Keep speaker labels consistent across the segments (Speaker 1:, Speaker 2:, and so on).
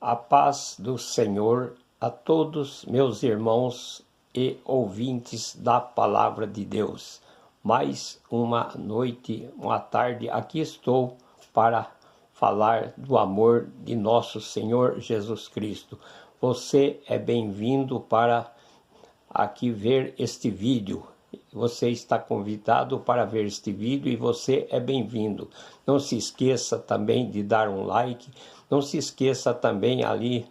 Speaker 1: A paz do Senhor a todos meus irmãos e ouvintes da Palavra de Deus. Mais uma noite, uma tarde, aqui estou para falar do amor de nosso Senhor Jesus Cristo. Você é bem-vindo para aqui ver este vídeo. Você está convidado para ver este vídeo e você é bem-vindo. Não se esqueça também de dar um like. Não se esqueça também ali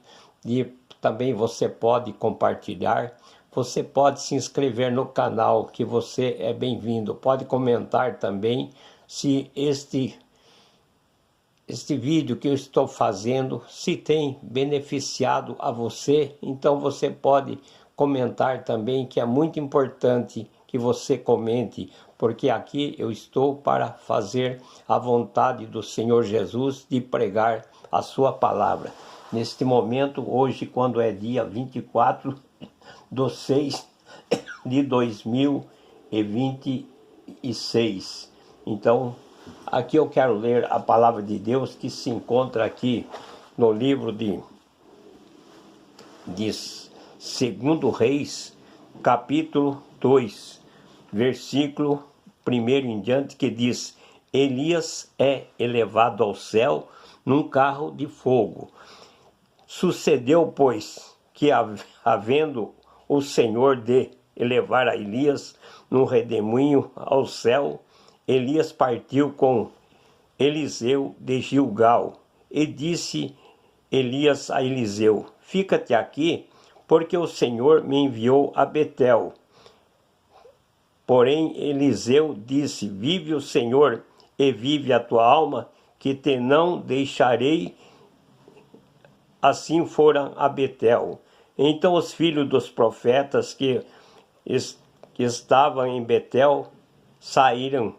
Speaker 1: também você pode compartilhar. Você pode se inscrever no canal, que você é bem-vindo. Pode comentar também se este vídeo que eu estou fazendo, se tem beneficiado a você. Então você pode comentar também, que é muito importante que você comente, porque aqui eu estou para fazer a vontade do Senhor Jesus, de pregar a sua palavra. Neste momento, hoje, quando é dia 24/6/2026. Então, aqui eu quero ler a palavra de Deus que se encontra aqui no livro de 2 Reis, capítulo 2, versículo 1 em diante, que diz: Elias é elevado ao céu num carro de fogo. Sucedeu, pois, que havendo o Senhor de elevar a Elias num redemoinho ao céu, Elias partiu com Eliseu de Gilgal. E disse Elias a Eliseu: Fica-te aqui, porque o Senhor me enviou a Betel. Porém Eliseu disse: Vive o Senhor e vive a tua alma, que te não deixarei. Assim foram a Betel. Então os filhos dos profetas que estavam em Betel saíram.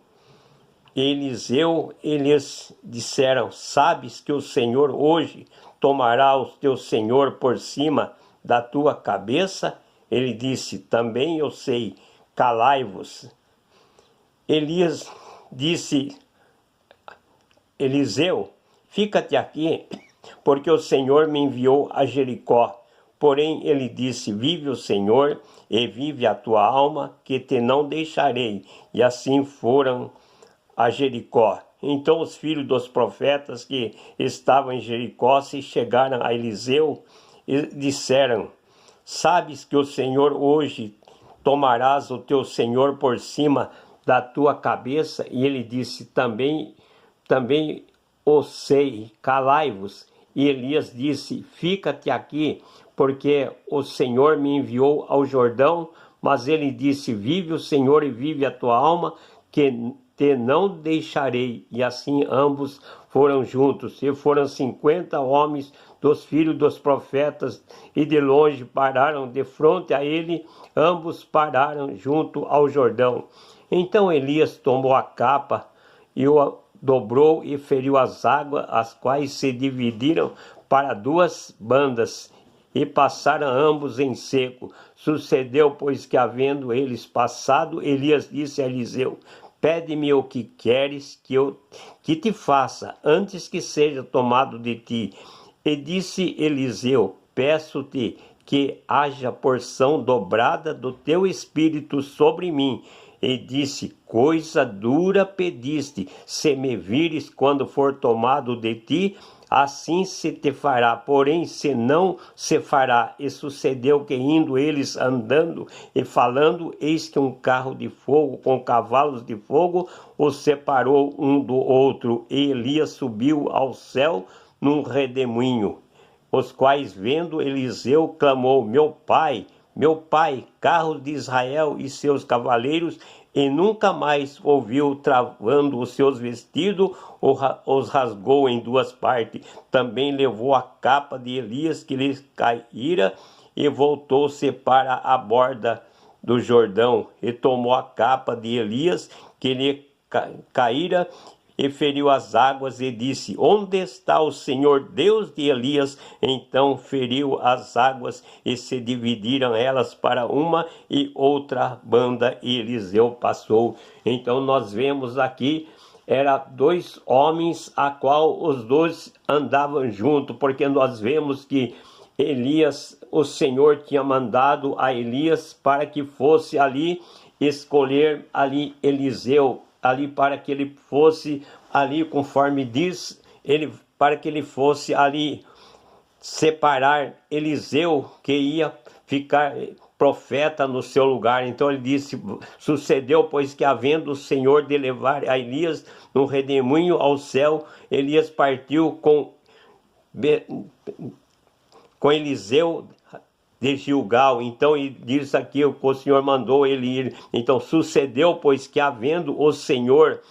Speaker 1: Eliseu, eles disseram: Sabes que o Senhor hoje tomará o teu Senhor por cima da tua cabeça? Ele disse: Também eu sei, calai-vos. Elias disse: Eliseu, fica-te aqui, porque o Senhor me enviou a Jericó. Porém ele disse: Vive o Senhor e vive a tua alma, que te não deixarei. E assim foram a Jericó. Então os filhos dos profetas que estavam em Jericó se chegaram a Eliseu e disseram: Sabes que o Senhor hoje tomarás o teu Senhor por cima da tua cabeça? E ele disse: Também o sei, calai-vos. E Elias disse: Fica-te aqui, porque o Senhor me enviou ao Jordão. Mas ele disse: Vive o Senhor e vive a tua alma, que te não deixarei. E assim ambos foram juntos. E foram 50 homens dos filhos dos profetas, e de longe pararam de frente a ele. Ambos pararam junto ao Jordão. Então Elias tomou a capa e o dobrou e feriu as águas, as quais se dividiram para duas bandas, e passaram ambos em seco. Sucedeu, pois, que havendo eles passado, Elias disse a Eliseu: Pede-me o que queres que te faça, antes que seja tomado de ti. E disse Eliseu: Peço-te que haja porção dobrada do teu espírito sobre mim. E disse: Coisa dura pediste, se me vires quando for tomado de ti, assim se te fará. Porém, se não se fará. E sucedeu que, indo eles andando e falando, eis que um carro de fogo com cavalos de fogo os separou um do outro. E Elias subiu ao céu num redemoinho. Os quais, vendo Eliseu, clamou: Meu pai, carros de Israel e seus cavaleiros. E nunca mais ouviu, travando os seus vestidos, os rasgou em duas partes. Também levou a capa de Elias que lhe caíra, e voltou-se para a borda do Jordão, e tomou a capa de Elias que lhe caíra, e feriu as águas, e disse: Onde está o Senhor Deus de Elias? Então feriu as águas, e se dividiram elas para uma e outra banda, e Eliseu passou. Então nós vemos aqui era dois homens a qual os dois andavam juntos, porque nós vemos que Elias, o Senhor tinha mandado a Elias para que fosse ali escolher ali Eliseu, ali para que ele fosse ali, conforme diz, para que ele fosse ali separar Eliseu, que ia ficar profeta no seu lugar. Então ele disse: sucedeu, pois que havendo o Senhor de levar a Elias no redemoinho ao céu, Elias partiu com Eliseu de Gilgal. Então ele diz aqui que o Senhor mandou ele ir. Então sucedeu, pois que havendo o Senhor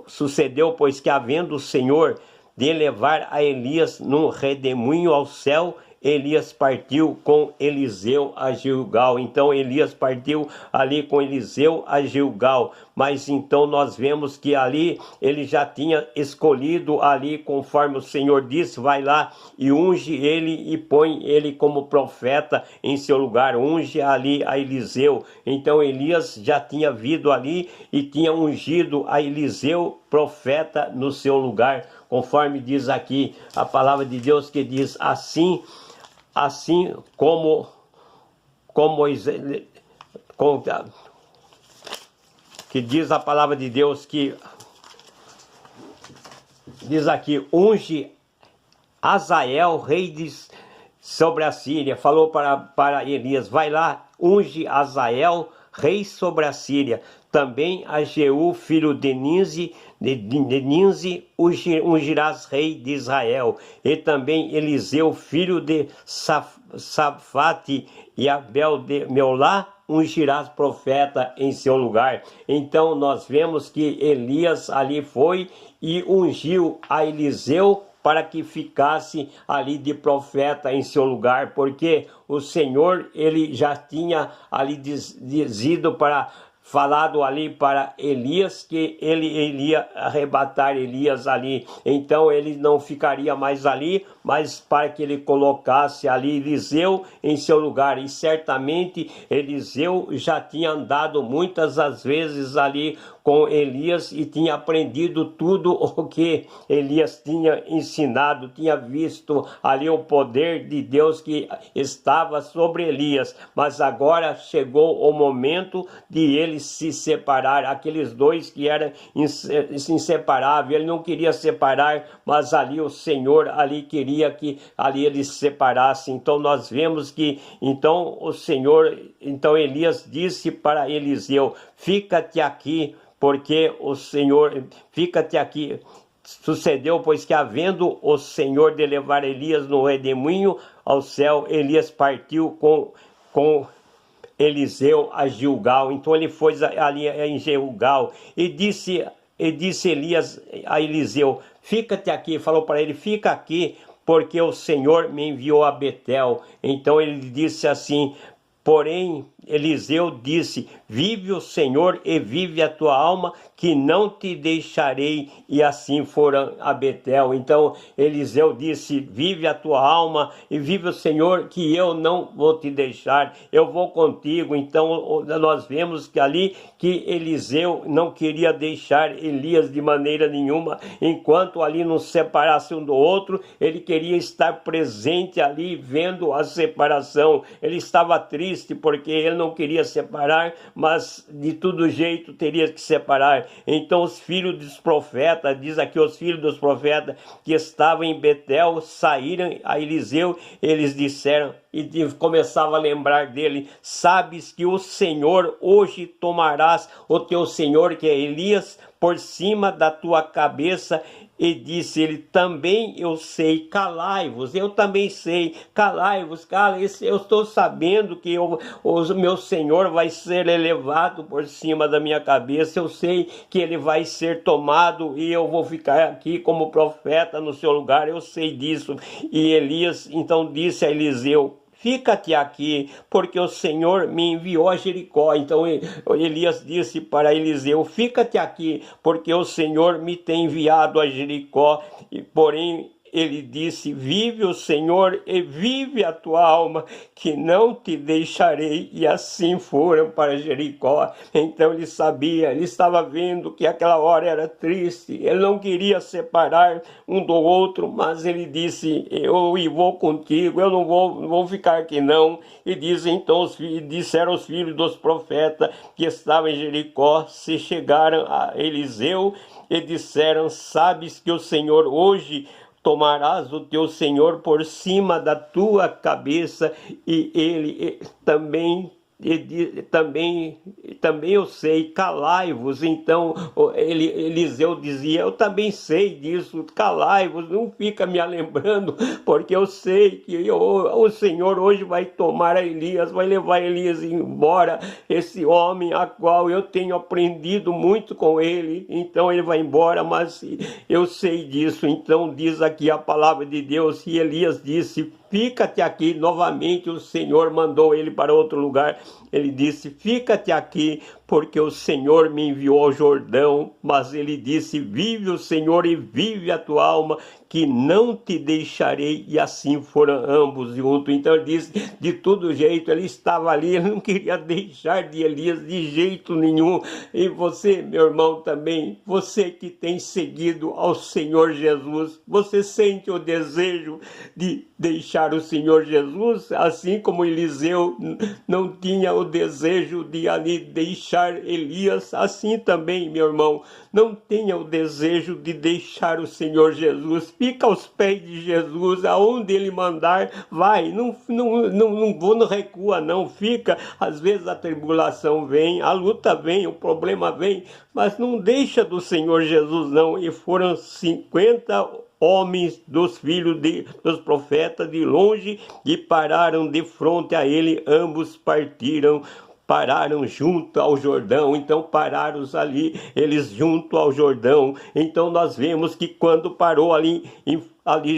Speaker 1: sucedeu, pois que havendo o Senhor de levar a Elias no redemoinho ao céu, Elias partiu com Eliseu a Gilgal. Então Elias partiu ali com Eliseu a Gilgal, mas então nós vemos que ali ele já tinha escolhido ali, conforme o Senhor disse: vai lá e unge ele e põe ele como profeta em seu lugar, unge ali a Eliseu. Então Elias já tinha vindo ali e tinha ungido a Eliseu profeta no seu lugar, conforme diz aqui a palavra de Deus, que diz assim como Moisés, que diz a palavra de Deus, que diz aqui: unge Azael, rei sobre a Síria. Falou para Elias: vai lá, unge Azael, rei sobre a Síria. Também a Jeú, filho de Ninzi, ungirás rei de Israel. E também Eliseu, filho de Safate, e Abel de Meolá, ungirás profeta em seu lugar. Então nós vemos que Elias ali foi e ungiu a Eliseu para que ficasse ali de profeta em seu lugar, porque o Senhor ele já tinha ali falado ali para Elias que ele iria arrebatar Elias ali. Então ele não ficaria mais ali, mas para que ele colocasse ali Eliseu em seu lugar. E certamente Eliseu já tinha andado muitas as vezes ali com Elias e tinha aprendido tudo o que Elias tinha ensinado, tinha visto ali o poder de Deus que estava sobre Elias. Mas agora chegou o momento de ele se separar, aqueles dois que eram inseparáveis. Ele não queria separar, mas ali o Senhor ali queria que ali eles se separassem. Então nós vemos que então o Senhor, então Elias disse para Eliseu: fica-te aqui, porque o Senhor, fica-te aqui. Sucedeu, pois que havendo o Senhor de levar Elias no redemoinho ao céu, Elias partiu com Eliseu a Gilgal. Então ele foi ali em Gilgal e disse Elias a Eliseu: fica-te aqui. Falou para ele: fica aqui, porque o Senhor me enviou a Betel. Então ele disse assim, porém Eliseu disse: vive o Senhor e vive a tua alma, que não te deixarei. E assim foram a Betel. Então Eliseu disse: vive a tua alma e vive o Senhor, que eu não vou te deixar, eu vou contigo. Então nós vemos que ali que Eliseu não queria deixar Elias de maneira nenhuma, enquanto ali não se separasse um do outro. Ele queria estar presente ali, vendo a separação. Ele estava triste porque ele não queria separar, mas de todo jeito teria que separar. Então os filhos dos profetas, diz aqui, os filhos dos profetas que estavam em Betel saíram a Eliseu. Eles disseram, e começava a lembrar dele: sabes que o Senhor hoje tomarás o teu senhor, que é Elias, por cima da tua cabeça. E disse ele: também eu sei, calai-vos. Eu também sei, calai-vos, eu estou sabendo que o meu Senhor vai ser elevado por cima da minha cabeça. Eu sei que ele vai ser tomado e eu vou ficar aqui como profeta no seu lugar. Eu sei disso. E Elias então disse a Eliseu: fica-te aqui, porque o Senhor me enviou a Jericó. Então Elias disse para Eliseu: fica-te aqui, porque o Senhor me tem enviado a Jericó. E porém ele disse, vive o Senhor e vive a tua alma, que não te deixarei. E assim foram para Jericó. Então ele sabia, ele estava vendo que aquela hora era triste, ele não queria separar um do outro, mas ele disse, eu vou contigo, eu não vou ficar aqui não. E diz então, disseram os filhos dos profetas que estavam em Jericó, se chegaram a Eliseu e disseram, sabes que o Senhor hoje tomarás o teu senhor por cima da tua cabeça, e ele também eu sei, calai-vos. Então Eliseu dizia, eu também sei disso, calai-vos, não fica me lembrando, porque eu sei que o Senhor hoje vai tomar Elias, vai levar Elias embora, esse homem a qual eu tenho aprendido muito com ele, então ele vai embora, mas eu sei disso. Então diz aqui a palavra de Deus, e Elias disse, fica-te aqui. Novamente o Senhor mandou ele para outro lugar. Ele disse, fica-te aqui, porque o Senhor me enviou ao Jordão. Mas ele disse, vive o Senhor e vive a tua alma, que não te deixarei. E assim foram ambos juntos. Então ele disse, de todo jeito, ele estava ali, ele não queria deixar de Elias de jeito nenhum. E você, meu irmão, também, você que tem seguido ao Senhor Jesus, você sente o desejo de deixar o Senhor Jesus, assim como Eliseu não tinha o desejo de ali deixar Elias, assim também, meu irmão, não tenha o desejo de deixar o Senhor Jesus. Fica aos pés de Jesus, aonde Ele mandar, vai, não recua não, fica. Às vezes a tribulação vem, a luta vem, o problema vem, mas não deixa do Senhor Jesus não. E foram 50 homens dos filhos dos profetas de longe e pararam de frente a ele, ambos pararam junto ao Jordão. Então pararam ali, eles junto ao Jordão. Então nós vemos que quando parou ali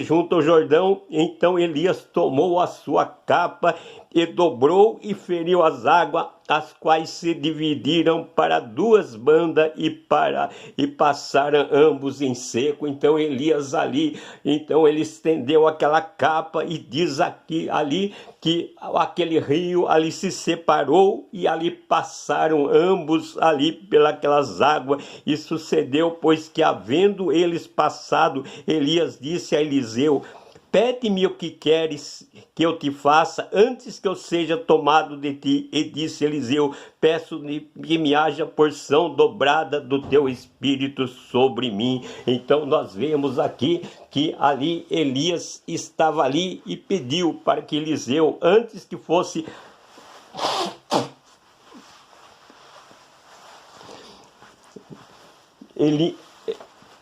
Speaker 1: junto ao Jordão, então Elias tomou a sua capa e dobrou e feriu as águas, as quais se dividiram para duas bandas e passaram ambos em seco. Então Elias ali, então ele estendeu aquela capa e diz aqui ali que aquele rio ali se separou e ali passaram ambos ali pelas águas. E sucedeu, pois que havendo eles passado, Elias disse a Eliseu, pede-me o que queres que eu te faça antes que eu seja tomado de ti. E disse Eliseu, peço-me que me haja porção dobrada do teu espírito sobre mim. Então nós vemos aqui que ali Elias estava ali e pediu para que Eliseu, antes que fosse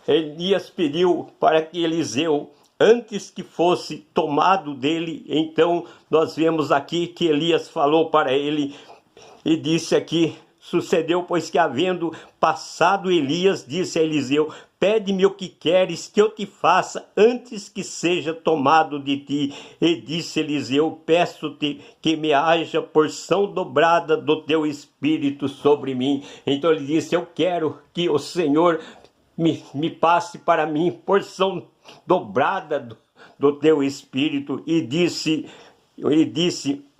Speaker 1: Elias pediu para que Eliseu, antes que fosse tomado dele, então nós vemos aqui que Elias falou para ele e disse aqui, sucedeu, pois que havendo passado Elias, disse a Eliseu, pede-me o que queres que eu te faça antes que seja tomado de ti. E disse Eliseu, peço-te que me haja porção dobrada do teu espírito sobre mim. Então ele disse, eu quero que o Senhor me passe para mim porção dobrada do teu espírito. E disse,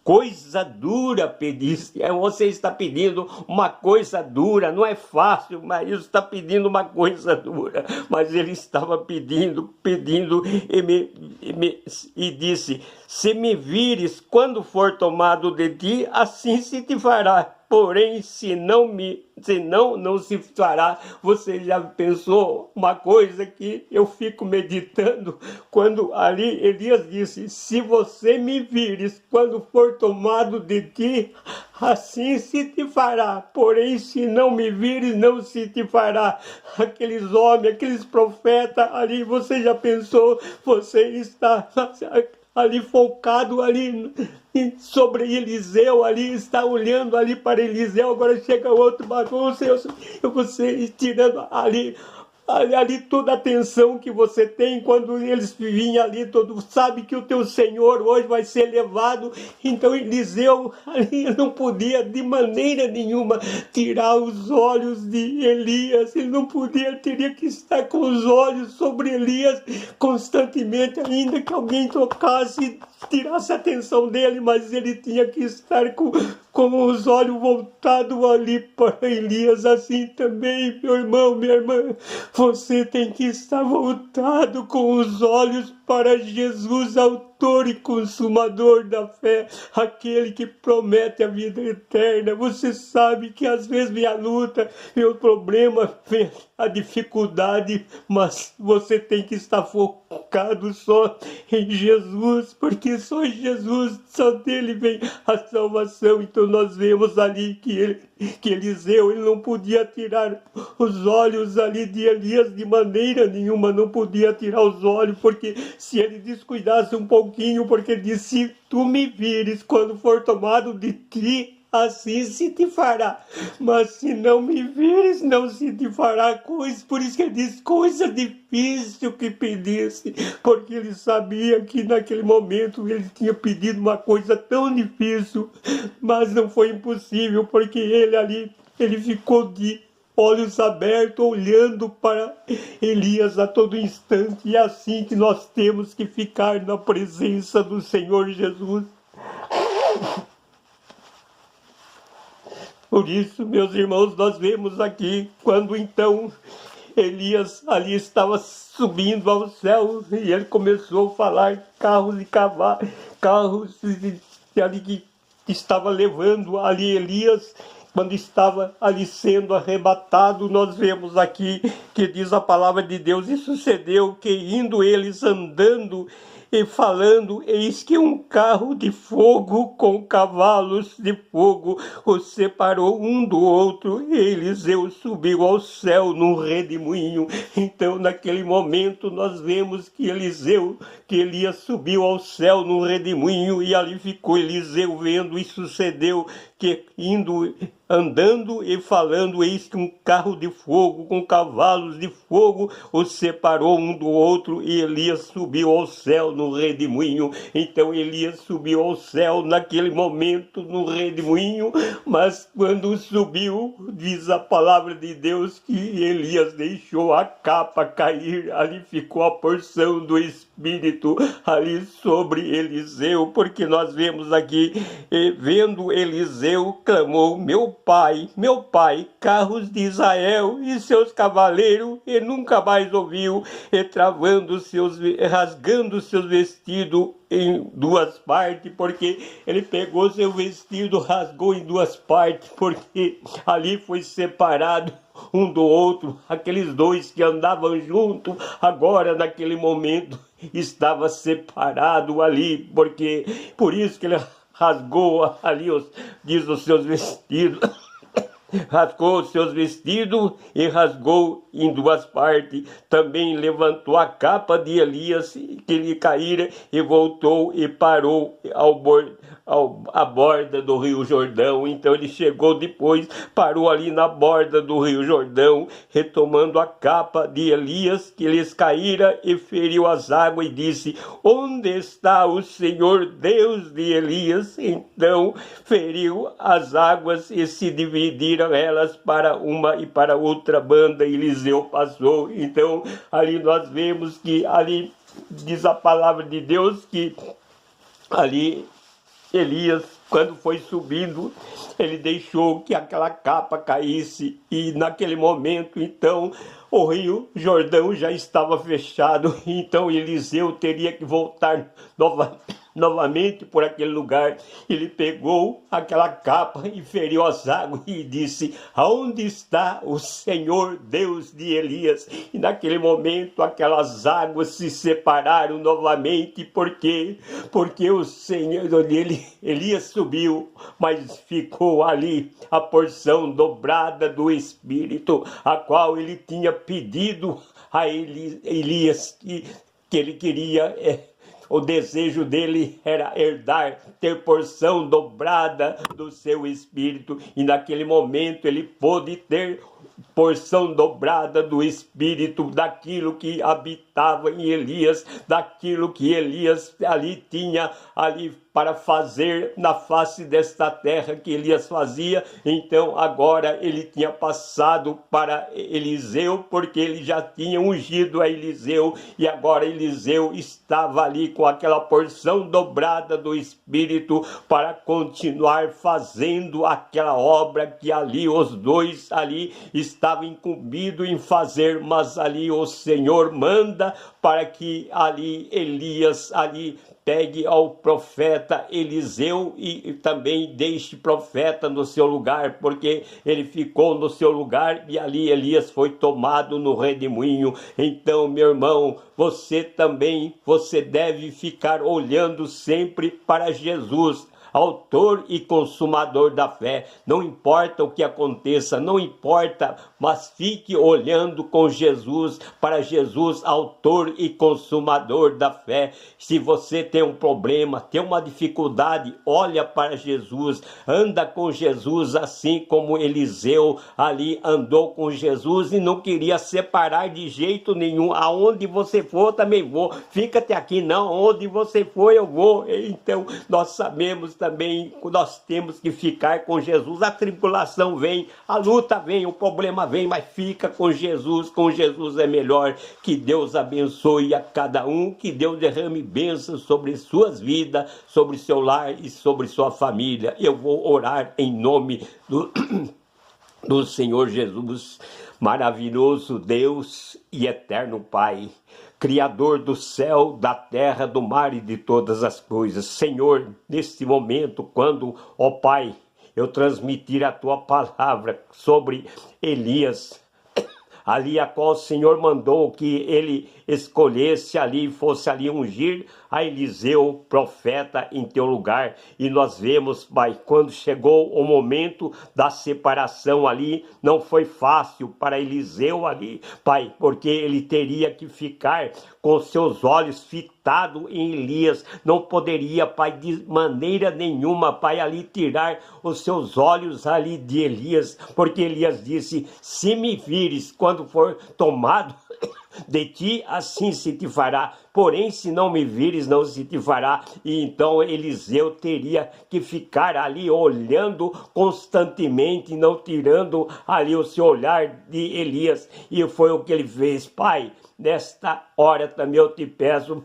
Speaker 1: coisa dura pediste. Você está pedindo uma coisa dura, não é fácil, mas está pedindo uma coisa dura. Mas ele estava pedindo, e disse, se me vires quando for tomado de ti, assim se te fará. Porém, se não se fará. Você já pensou uma coisa que eu fico meditando? Quando ali Elias disse, se você me vires quando for tomado de ti, assim se te fará. Porém, se não me vires, não se te fará. Aqueles homens, aqueles profetas ali, você já pensou? Você está ali focado ali sobre Eliseu, ali está olhando ali para Eliseu, agora chega outro bagunça, você tirando ali ali toda a atenção que você tem, quando eles vinham ali, todo sabe que o teu Senhor hoje vai ser levado. Então Eliseu ali não podia de maneira nenhuma tirar os olhos de Elias, ele não podia, teria que estar com os olhos sobre Elias constantemente, ainda que alguém tocasse, tirasse a atenção dele, mas ele tinha que estar com os olhos voltados ali para Elias. Assim também, meu irmão, minha irmã, você tem que estar voltado com os olhos para Jesus, autor e consumador da fé, aquele que promete a vida eterna. Você sabe que às vezes vem a luta, vem o problema, vem a dificuldade, mas você tem que estar focado só em Jesus, porque só em Jesus, só dele vem a salvação. Então nós vemos ali que Eliseu, ele não podia tirar os olhos ali de Elias de maneira nenhuma, não podia tirar os olhos, porque se ele descuidasse um pouquinho, porque ele disse: se tu me vires quando for tomado de ti, assim se te fará, mas se não me vires, não se te fará coisa. Por isso que ele diz: coisa difícil que pedisse, porque ele sabia que naquele momento ele tinha pedido uma coisa tão difícil, mas não foi impossível, porque ele ficou de olhos abertos, olhando para Elias a todo instante. E é assim que nós temos que ficar na presença do Senhor Jesus. Por isso, meus irmãos, nós vemos aqui, quando então Elias ali estava subindo ao céu, e ele começou a falar carros e cavalos, carros ali que estava levando ali Elias. Quando estava ali sendo arrebatado, nós vemos aqui que diz a palavra de Deus: e sucedeu que, indo eles andando e falando, eis que um carro de fogo com cavalos de fogo os separou um do outro, e Eliseu subiu ao céu num redemoinho. Então naquele momento nós vemos que Elias subiu ao céu num redemoinho, e ali ficou Eliseu vendo. E sucedeu que, andando e falando, eis que um carro de fogo com cavalos de fogo os separou um do outro, e Elias subiu ao céu no redemoinho. Então Elias subiu ao céu naquele momento no redemoinho, mas quando subiu, diz a palavra de Deus que Elias deixou a capa cair, ali ficou a porção do Espírito ali sobre Eliseu, porque nós vemos aqui, vendo Eliseu, clamou: meu pai, carros de Israel e seus cavaleiros, e nunca mais ouviu, e rasgando seus vestidos em duas partes, porque ele pegou seu vestido, rasgou em duas partes, porque ali foi separado um do outro. Aqueles dois que andavam juntos, agora naquele momento estava separado ali, porque por isso que ele rasgou ali diz os seus vestidos. Rasgou os seus vestidos e rasgou em duas partes. Também levantou a capa de Elias que lhe caíra, e voltou e parou à borda do rio Jordão. Então ele chegou depois, parou ali na borda do rio Jordão, retomando a capa de Elias que lhes caíra, e feriu as águas e disse: onde está o Senhor Deus de Elias? Então feriu as águas e se dividiram elas para uma e para outra banda, e Eliseu passou. Então ali nós vemos que ali diz a palavra de Deus que ali Elias, quando foi subindo, ele deixou que aquela capa caísse, e naquele momento então o rio Jordão já estava fechado. Então Eliseu teria que voltar novamente por aquele lugar. Ele pegou aquela capa e feriu as águas e disse: aonde está o Senhor Deus de Elias? E naquele momento aquelas águas se separaram novamente. Porque o Senhor Elias subiu, mas ficou ali a porção dobrada do Espírito, a qual ele tinha pedido a Elias que ele queria o desejo dele era herdar, ter porção dobrada do seu espírito, e naquele momento ele pôde ter porção dobrada do Espírito, daquilo que habitava em Elias, daquilo que Elias ali tinha ali para fazer na face desta terra que Elias fazia. Então agora ele tinha passado para Eliseu, porque ele já tinha ungido a Eliseu, e agora Eliseu estava ali com aquela porção dobrada do Espírito para continuar fazendo aquela obra que ali os dois ali estavam incumbidos em fazer, mas ali o Senhor manda para que ali Elias ali pegue ao profeta Eliseu e também deixe profeta no seu lugar, porque ele ficou no seu lugar e ali Elias foi tomado no redemoinho. Então, meu irmão, você também, você deve ficar olhando sempre para Jesus, autor e consumador da fé. Não importa o que aconteça, não importa, mas fique olhando com Jesus, para Jesus, autor e consumador da fé. Se você tem um problema, tem uma dificuldade, olha para Jesus, anda com Jesus, assim como Eliseu ali andou com Jesus e não queria separar de jeito nenhum. Aonde você for, também vou. Fica até aqui, não. Onde você for, eu vou. Então, nós sabemos também que nós temos que ficar com Jesus. A tribulação vem, a luta vem, o problema vem, mas fica com Jesus é melhor. Que Deus abençoe a cada um, que Deus derrame bênçãos sobre suas vidas, sobre seu lar e sobre sua família. Eu vou orar em nome do Senhor Jesus. Maravilhoso Deus e eterno Pai, Criador do céu, da terra, do mar e de todas as coisas. Senhor, neste momento, quando, ó Pai, eu transmitir a Tua palavra sobre Elias, ali a qual o Senhor mandou que ele escolhesse ali, fosse ali ungir a Eliseu, profeta, em teu lugar. E nós vemos, Pai, quando chegou o momento da separação ali, não foi fácil para Eliseu ali, Pai, porque ele teria que ficar com seus olhos fitados em Elias, não poderia, Pai, de maneira nenhuma, Pai, ali tirar os seus olhos ali de Elias, porque Elias disse: se me vires quando for tomado de ti, assim se te fará, porém se não me vires, não se te fará. E então Eliseu teria que ficar ali olhando constantemente, não tirando ali o seu olhar de Elias, e foi o que ele fez. Pai, nesta hora também eu te peço,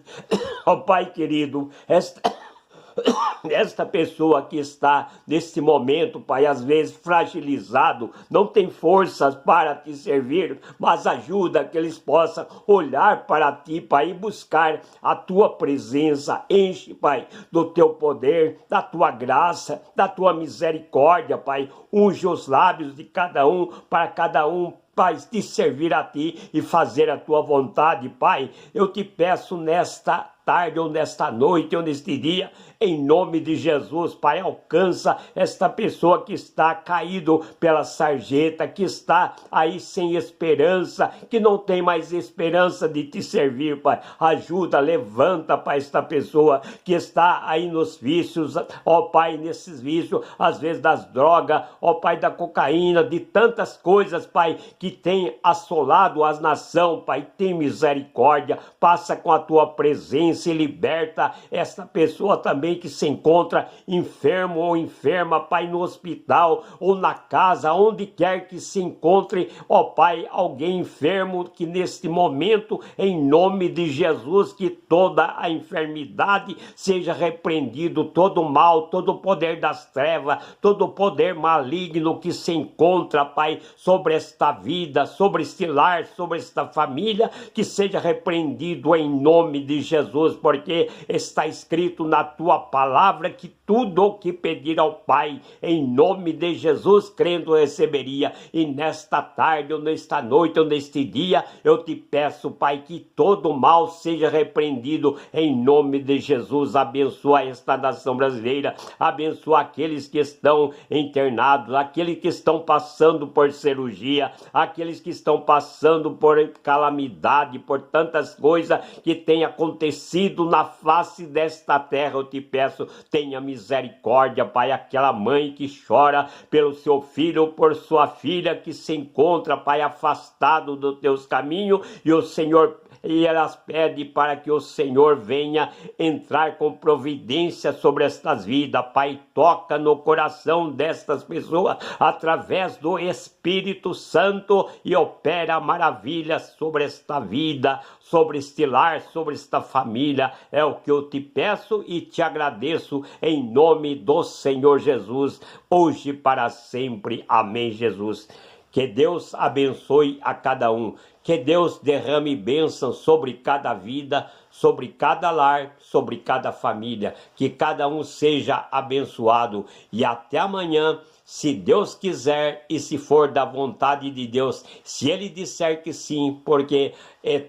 Speaker 1: ó Pai querido, esta pessoa que está nesse momento, Pai, às vezes fragilizado, não tem forças para te servir, mas ajuda que eles possam olhar para ti, Pai, e buscar a tua presença. Enche, Pai, do teu poder, da tua graça, da tua misericórdia, Pai. Unge os lábios de cada um, para cada um, Pai, te servir a ti e fazer a tua vontade, Pai. Eu te peço nesta tarde ou nesta noite ou neste dia, em nome de Jesus, Pai, alcança esta pessoa que está caído pela sarjeta, que está aí sem esperança, que não tem mais esperança de te servir, Pai. Ajuda, levanta, Pai, esta pessoa que está aí nos vícios, ó Pai, nesses vícios, às vezes das drogas, ó Pai, da cocaína, de tantas coisas, Pai, que tem assolado as nações, Pai. Tem misericórdia, passa com a tua presença e liberta esta pessoa também que se encontra enfermo ou enferma, Pai, no hospital ou na casa, onde quer que se encontre, ó Pai, alguém enfermo, que neste momento, em nome de Jesus, que toda a enfermidade seja repreendido, todo mal, todo poder das trevas, todo poder maligno que se encontra, Pai, sobre esta vida, sobre este lar, sobre esta família, que seja repreendido em nome de Jesus, porque está escrito na tua palavra que tudo o que pedir ao Pai, em nome de Jesus, crendo, receberia. E nesta tarde, ou nesta noite, ou neste dia, eu te peço, Pai, que todo mal seja repreendido, em nome de Jesus. Abençoa esta nação brasileira, abençoa aqueles que estão internados, aqueles que estão passando por cirurgia, aqueles que estão passando por calamidade, por tantas coisas que têm acontecido conhecido na face desta terra. Eu te peço, tenha misericórdia, Pai, aquela mãe que chora pelo seu filho, por sua filha que se encontra, Pai, afastado dos teus caminhos, e o Senhor, e elas pedem para que o Senhor venha entrar com providência sobre estas vidas. Pai, toca no coração destas pessoas através do Espírito Santo e opera maravilhas sobre esta vida, sobre este lar, sobre esta família. É o que eu te peço e te agradeço em nome do Senhor Jesus, hoje e para sempre. Amém, Jesus. Que Deus abençoe a cada um. Que Deus derrame bênção sobre cada vida, sobre cada lar, sobre cada família. Que cada um seja abençoado. E até amanhã, se Deus quiser e se for da vontade de Deus. Se Ele disser que sim, porque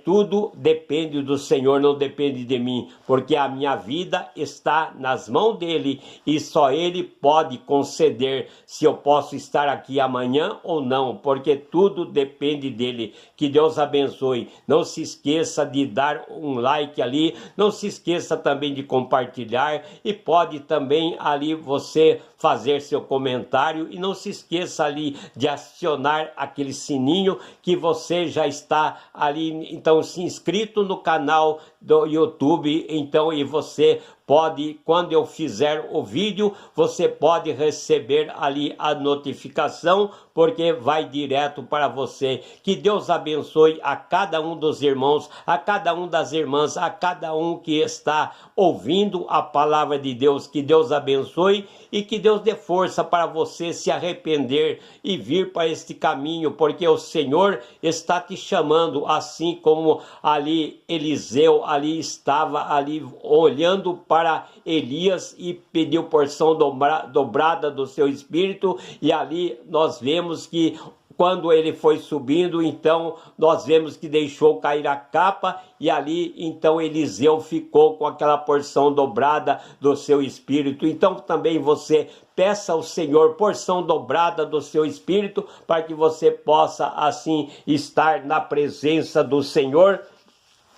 Speaker 1: tudo depende do Senhor, não depende de mim. Porque a minha vida está nas mãos dEle e só Ele pode conceder se eu posso estar aqui amanhã ou não. Porque tudo depende dEle. Que Deus abençoe. Não se esqueça de dar um like ali. Não se esqueça também de compartilhar. E pode também ali você fazer seu comentário. E não se esqueça ali de acionar aquele sininho que você já está ali, então, se inscrito no canal do YouTube. Então, e você pode, quando eu fizer o vídeo, você pode receber ali a notificação, porque vai direto para você. Que Deus abençoe a cada um dos irmãos, a cada um das irmãs, a cada um que está ouvindo a palavra de Deus. Que Deus abençoe e que Deus dê força para você se arrepender e vir para este caminho, porque o Senhor está te chamando, assim como ali Eliseu ali estava ali olhando para Elias e pediu porção dobrada do seu espírito. E ali nós vemos que quando ele foi subindo, então nós vemos que deixou cair a capa, e ali então Eliseu ficou com aquela porção dobrada do seu espírito. Então também você peça ao Senhor porção dobrada do seu espírito, para que você possa assim estar na presença do Senhor,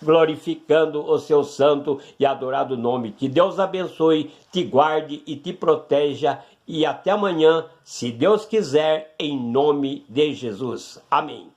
Speaker 1: glorificando o seu santo e adorado nome. Que Deus abençoe, te guarde e te proteja. E até amanhã, se Deus quiser, em nome de Jesus. Amém.